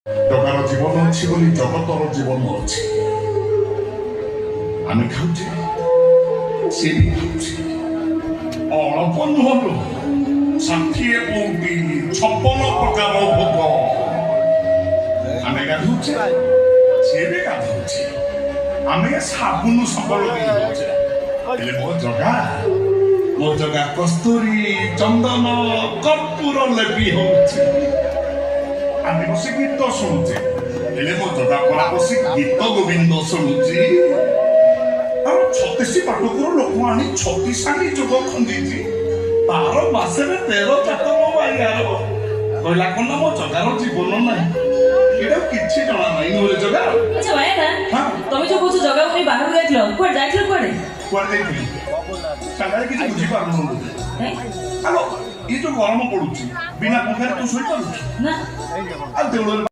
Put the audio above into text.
ଜଗାର ଜୀବନ ଅଛି ବୋଲି ଜଗତର ଜୀବନ ଅଛି। ଆମେ ଖାଉଛେ, ସେ ବି ଖାଉଛି। ଅଳପ ନୁହଁ, 60 କୋଟି 56 ପ୍ରକାର ଭୋଗ। ଆମେ ଗାଧୁଛେ, ସେ ବି ଗାଧୁଛି। ଆମେ ସାବୁନ ସକଳ ଦେଇଛେ, ହେଲେ ମୋ ଜଗା କସ୍ତୁରୀ ଚନ୍ଦନ କର୍ପୂର ଲେପି ହଉଛି। ଆମେ ବସି ଗୀତ ଶୁଣୁଛେ, ହେଲେ ମୋ ଜଗା ପରା ବସି ଗୀତ ଗୋବିନ୍ଦ ଶୁଣୁଛି। ଆଉ 36 ପାଟକୁର ଲୋକ ଆଣି 36 ଯୋଗ ଖଞ୍ଜିଛି। 12 ମାସରେ 13 ଚାତକ ବାଇଗାର କହିଲା କଣ ମୋ ଜଗାର ଜୀବନ ନାହିଁ। ଏଇଟା କିଛି ଜଣା ନାହିଁ ନୁହେଁ ଜଗା। ଆଚ୍ଛା ଭାଇନା, ତମେ ଯୋଉ କହୁଛ ଜଗା ଭାଇ ବାହାରକୁ ଯାଇଥିଲ, କୁଆଡେ ଯାଇଥିଲ? କୁଆଡେ ଯାଇଥିଲି ସାଙ୍ଗରେ କିଛି ବୁଝିପାରୁନୁ। ଆଲୋ, ଏ ଯୋଉ ଗରମ ପଡୁଛି, ବିନା ପଙ୍ଖାରେ ତୁ ଶୋଇପାରୁଛୁ ନା? ଆଉ ଦେଉଳରେ